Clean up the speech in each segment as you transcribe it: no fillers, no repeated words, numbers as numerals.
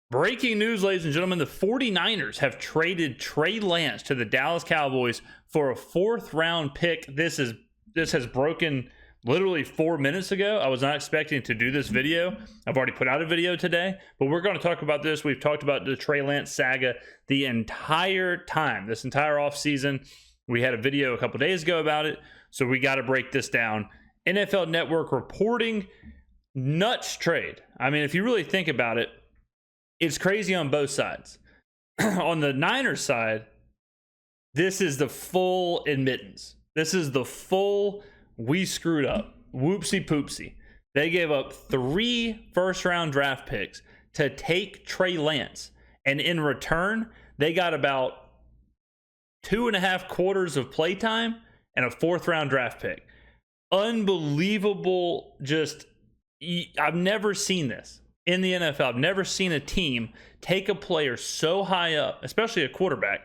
Breaking news, ladies and gentlemen, the 49ers have traded Trey Lance to the Dallas Cowboys for a 4th round pick. This has broken literally 4 minutes ago. I was not expecting to do this video. I've already put out a video today, but we're going to talk about this. We've talked about the Trey Lance saga the entire time, this entire offseason. We had a video a couple days ago about it, so we got to break this down. NFL Network reporting nuts trade. I mean, if you really think about it, it's crazy on both sides. On the Niners side, this is the full admittance. This is the full, we screwed up. Whoopsie poopsie. They gave up 3 first-round draft picks to take Trey Lance. And in return, they got about 2.5 quarters of playtime and a 4th-round draft pick. Unbelievable. I've never seen this. In the NFL, I've never seen a team take a player so high up, especially a quarterback,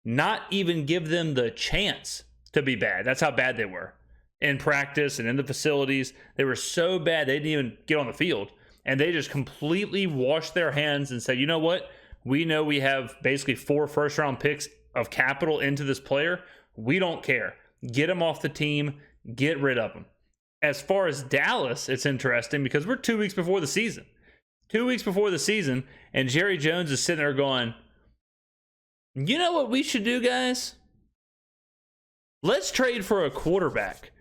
not even give them the chance to be bad. That's how bad they were in practice and in the facilities. They were so bad they didn't even get on the field. And they just completely washed their hands and said, you know what? We know we have basically 4 first-round picks of capital into this player. We don't care. Get him off the team. Get rid of him. As far as Dallas, it's interesting because we're 2 weeks before the season. 2 weeks before the season, and Jerry Jones is sitting there going, you know what we should do, guys? Let's trade for a quarterback.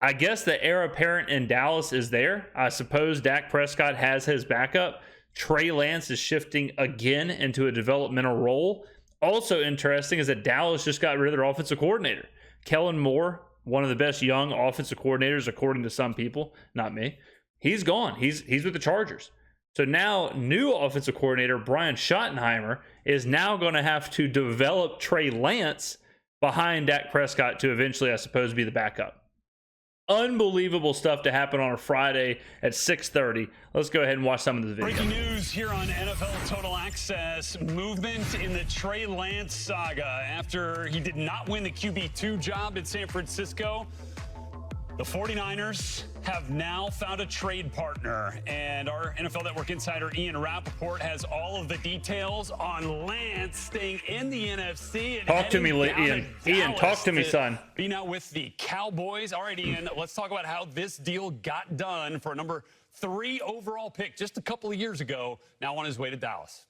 I guess the heir apparent in Dallas is there. I suppose Dak Prescott has his backup. Trey Lance is shifting again into a developmental role. Also interesting is that Dallas just got rid of their offensive coordinator. Kellen Moore, one of the best young offensive coordinators, according to some people, not me. He's gone. He's with the Chargers. So now, new offensive coordinator Brian Schottenheimer is now going to have to develop Trey Lance behind Dak Prescott to eventually, I suppose, be the backup. Unbelievable stuff to happen on a Friday at 6:30. Let's go ahead and watch some of the video. Breaking news here on NFL Total Access. Movement in the Trey Lance saga. After he did not win the QB2 job at San Francisco, the 49ers have now found a trade partner, and our NFL Network insider Ian Rappaport has all of the details on Lance staying in the NFC. And talk to me, Ian. Ian, talk to me, son. Be now with the Cowboys. All right, Ian, let's talk about how this deal got done for a number 3 overall pick just a couple of years ago, now on his way to Dallas.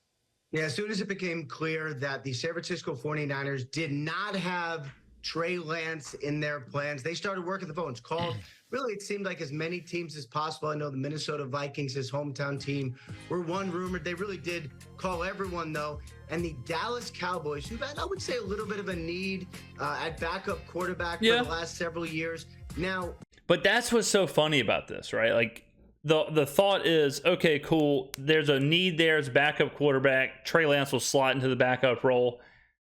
Yeah, as soon as it became clear that the San Francisco 49ers did not have Trey Lance in their plans, they started working the phones, called really, it seemed like as many teams as possible. I know the Minnesota Vikings, his hometown team, were one rumored. They really did call everyone, though. And the Dallas Cowboys, who've had, I would say, a little bit of a need at backup quarterback for the last several years. Now, but that's what's so funny about this, right? Like, the thought is, okay, cool. There's a need there as backup quarterback. Trey Lance will slot into the backup role.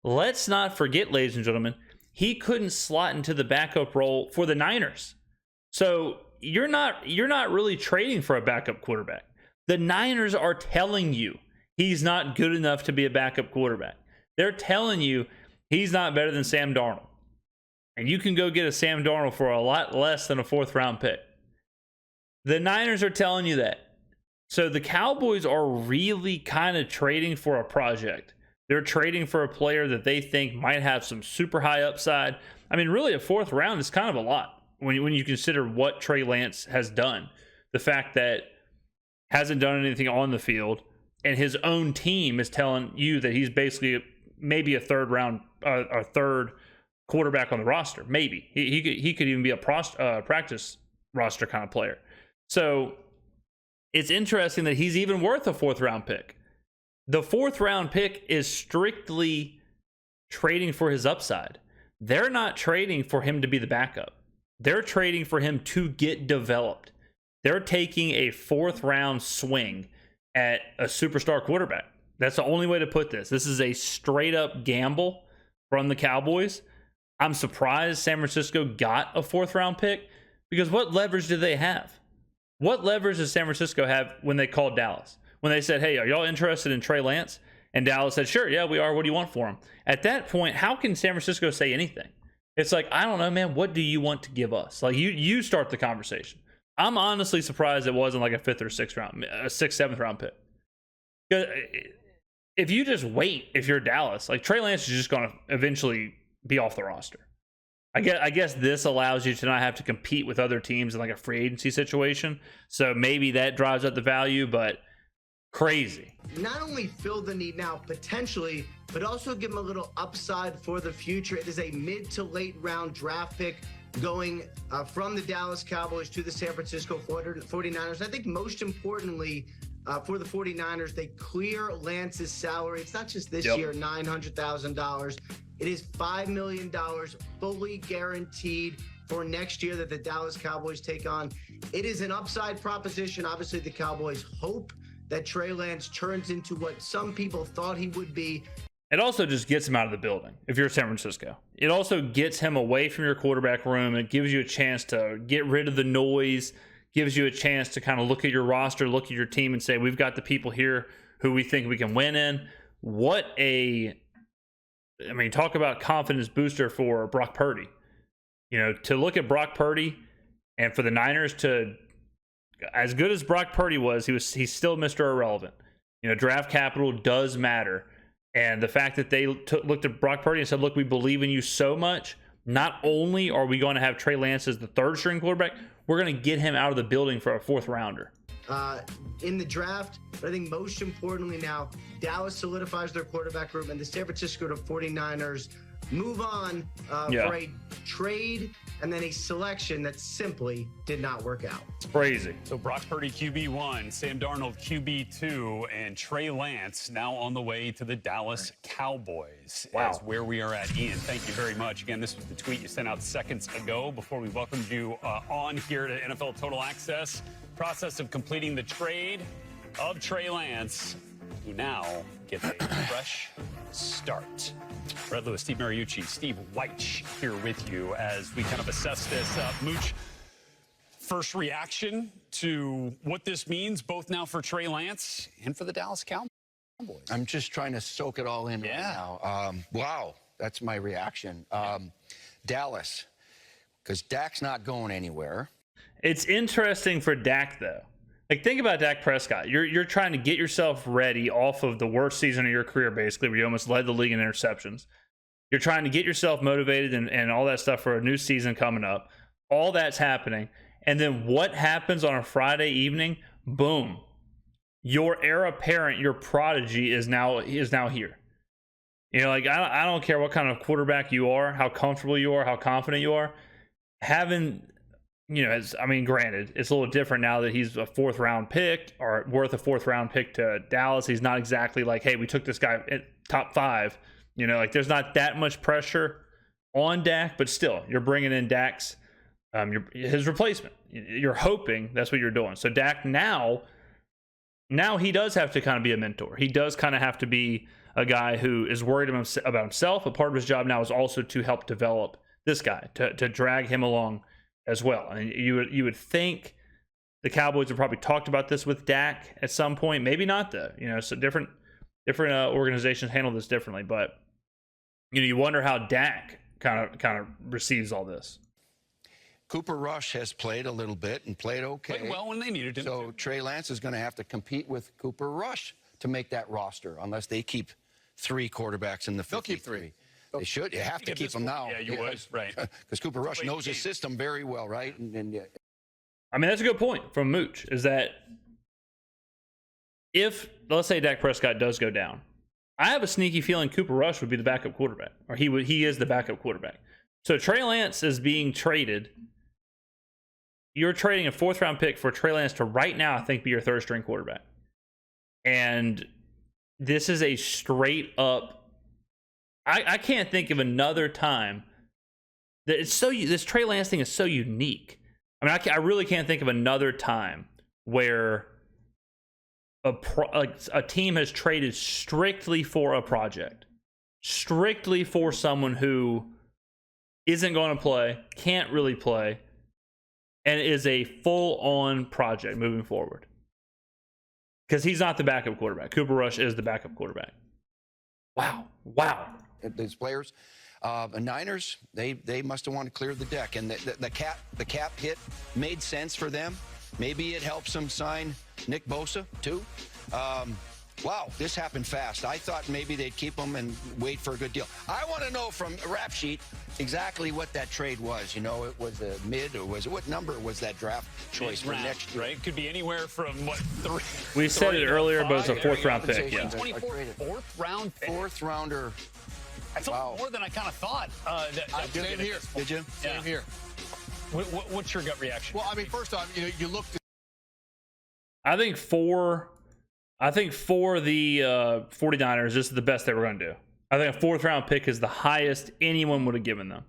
Let's not forget, ladies and gentlemen, he couldn't slot into the backup role for the Niners. So you're not really trading for a backup quarterback. The Niners are telling you he's not good enough to be a backup quarterback. They're telling you he's not better than Sam Darnold. And you can go get a Sam Darnold for a lot less than a 4th round pick. The Niners are telling you that. So the Cowboys are really kind of trading for a project. They're trading for a player that they think might have some super high upside. I mean, really, a 4th round is kind of a lot when you consider what Trey Lance has done. The fact that hasn't done anything on the field, and his own team is telling you that he's basically maybe a 3rd round, a 3rd quarterback on the roster. Maybe he could even be a practice roster kind of player. So it's interesting that he's even worth a 4th round pick. The 4th round pick is strictly trading for his upside. They're not trading for him to be the backup. They're trading for him to get developed. They're taking a 4th round swing at a superstar quarterback. That's the only way to put this. This is a straight up gamble from the Cowboys. I'm surprised San Francisco got a 4th round pick, because what leverage do they have? What leverage does San Francisco have when they called Dallas? When they said, hey, are y'all interested in Trey Lance? And Dallas said, sure, yeah, we are. What do you want for him? At that point, how can San Francisco say anything? It's like, I don't know, man. What do you want to give us? Like, you start the conversation. I'm honestly surprised it wasn't like a 5th or 6th round, a 6th, 7th round pick. If you just wait, if you're Dallas, like Trey Lance is just going to eventually be off the roster. I guess this allows you to not have to compete with other teams in like a free agency situation. So maybe that drives up the value, but crazy. Not only fill the need now, potentially, but also give him a little upside for the future. It is a mid to late round draft pick going from the Dallas Cowboys to the San Francisco 49ers. I think most importantly, for the 49ers, they clear Lance's salary. It's not just this year, $900,000. It is $5 million fully guaranteed for next year that the Dallas Cowboys take on. It is an upside proposition. Obviously, the Cowboys hope that Trey Lance turns into what some people thought he would be. It also just gets him out of the building if you're San Francisco. It also gets him away from your quarterback room. It gives you a chance to get rid of the noise, gives you a chance to kind of look at your roster, look at your team and say, we've got the people here who we think we can win in. Talk about confidence booster for Brock Purdy. To look at Brock Purdy and for the Niners to, as good as Brock Purdy was, he's still Mr. Irrelevant. Draft capital does matter. And the fact that they looked at Brock Purdy and said, look, we believe in you so much. Not only are we going to have Trey Lance as the third string quarterback, we're going to get him out of the building for a fourth rounder. In the draft, but I think most importantly now, Dallas solidifies their quarterback room, and the San Francisco 49ers move on for a trade and then a selection that simply did not work out. It's crazy. So Brock Purdy QB1, Sam Darnold QB2, and Trey Lance now on the way to the Dallas Cowboys. Wow. Is where we are at. Ian, thank you very much. Again, this was the tweet you sent out seconds ago before we welcomed you on here to NFL Total Access. Process of completing the trade of Trey Lance, who now gets a fresh start. Red Lewis, Steve Mariucci, Steve White here with you as we kind of assess this. Mooch, first reaction to what this means, both now for Trey Lance and for the Dallas Cowboys. I'm just trying to soak it all in right now. Wow, that's my reaction. Dallas, because Dak's not going anywhere. It's interesting for Dak, though. Like, think about Dak Prescott. You're trying to get yourself ready off of the worst season of your career, basically, where you almost led the league in interceptions. You're trying to get yourself motivated and all that stuff for a new season coming up. All that's happening. And then what happens on a Friday evening? Boom. Your heir apparent, your prodigy is now here. I don't care what kind of quarterback you are, how comfortable you are, how confident you are. Granted, it's a little different now that he's a fourth round pick or worth a fourth round pick to Dallas. He's not exactly like, hey, we took this guy at top 5. There's not that much pressure on Dak, but still, you're bringing in Dak's, his replacement. You're hoping that's what you're doing. So Dak now he does have to kind of be a mentor. He does kind of have to be a guy who is worried about himself. A part of his job now is also to help develop this guy, to drag him along as well. And you would think the Cowboys have probably talked about this with Dak at some point. Maybe not, though. So different organizations handle this differently. But you wonder how Dak kind of receives all this. Cooper Rush has played a little bit and played okay. Played well when they needed him. So Trey Lance is going to have to compete with Cooper Rush to make that roster, unless they keep 3 quarterbacks in the 53. They'll keep 3. They should. You have to keep them now. Yeah, you would. Right. Because Cooper Rush knows his system very well, right? That's a good point from Mooch, is that if, let's say, Dak Prescott does go down, I have a sneaky feeling Cooper Rush would be the backup quarterback, or he is the backup quarterback. So Trey Lance is being traded. You're trading a 4th round pick for Trey Lance to right now, I think, be your 3rd string quarterback. And this is a straight up, I can't think of another time that this Trey Lance thing is so unique. I really can't think of another time where a team has traded strictly for a project, strictly for someone who isn't going to play, can't really play, and is a full-on project moving forward. Because he's not the backup quarterback. Cooper Rush is the backup quarterback. Wow. These players, the Niners, they must have wanted to clear the deck, and the cap hit made sense for them. Maybe it helps them sign Nick Bosa too. Wow, this happened fast. I thought maybe they'd keep him and wait for a good deal. I want to know from Rap Sheet exactly what that trade was. You know, it was a mid, or was it, what number was that draft choice for next year? Right? Could be anywhere from, what, 3? We said it earlier, but it's a 4th-round pick. Yeah. 4th round pick. 4th rounder. That's more than I kind of thought. Same here. Did you? Same here. What's your gut reaction? Well, I mean, first off, you look. I think for the 49ers, this is the best they were going to do. I think a 4th-round pick is the highest anyone would have given them.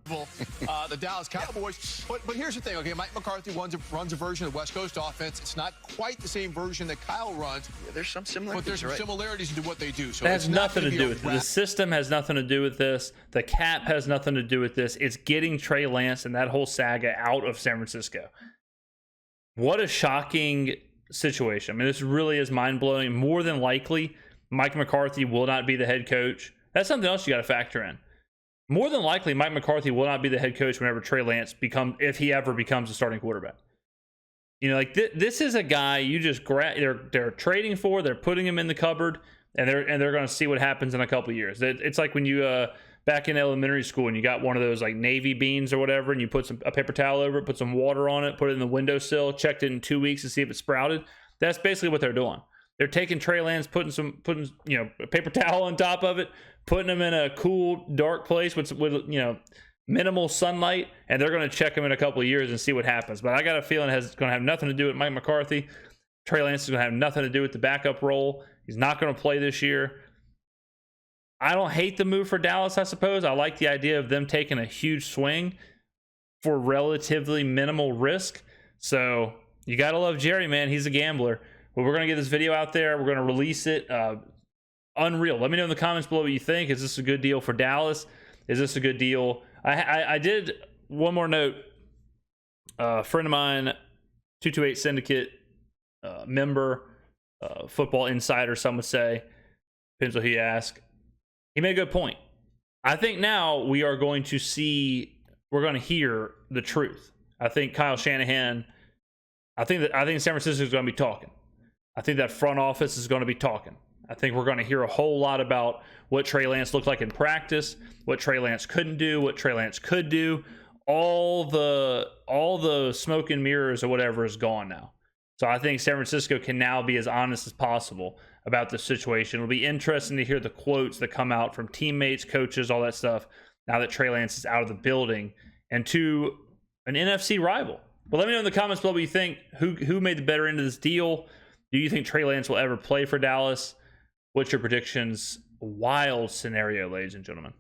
The Dallas Cowboys. But here's the thing, okay? Mike McCarthy runs a version of the West Coast offense. It's not quite the same version that Kyle runs. Yeah, there's some similarities. But there's some similarities to what they do. So it has nothing to do with it. The system has nothing to do with this. The cap has nothing to do with this. It's getting Trey Lance and that whole saga out of San Francisco. What a shocking situation. I mean, this really is mind-blowing. More than likely, Mike McCarthy will not be the head coach. That's something else you got to factor in. More than likely, Mike McCarthy will not be the head coach whenever Trey Lance if he ever becomes a starting quarterback. You know, like this is a guy you just grab. They're trading for. They're putting him in the cupboard, and they're going to see what happens in a couple of years. It's like when you back in elementary school and you got one of those like navy beans or whatever, and you put a paper towel over it, put some water on it, put it in the windowsill, checked it in 2 weeks to see if it sprouted. That's basically what they're doing. They're taking Trey Lance, putting a paper towel on top of it, putting him in a cool, dark place with minimal sunlight, and they're going to check him in a couple of years and see what happens. But I got a feeling it's going to have nothing to do with Mike McCarthy. Trey Lance is going to have nothing to do with the backup role. He's not going to play this year. I don't hate the move for Dallas, I suppose. I like the idea of them taking a huge swing for relatively minimal risk. So you got to love Jerry, man. He's a gambler. But we're going to get this video out there. We're going to release it. Unreal. Let me know in the comments below what you think. Is this a good deal for Dallas? Is this a good deal? I did one more note. A friend of mine, 228 Syndicate member, football insider, some would say, depends what he asked. He made a good point. I think now we're going to hear the truth. I think Kyle Shanahan, I think San Francisco is going to be talking. I think that front office is going to be talking. I think we're going to hear a whole lot about what Trey Lance looked like in practice, what Trey Lance couldn't do, what Trey Lance could do. All the smoke and mirrors or whatever is gone now. So I think San Francisco can now be as honest as possible about the situation. It'll be interesting to hear the quotes that come out from teammates, coaches, all that stuff, now that Trey Lance is out of the building, and to an NFC rival. But let me know in the comments below what you think. Who made the better end of this deal? Do you think Trey Lance will ever play for Dallas? What's your predictions? Wild scenario, ladies and gentlemen.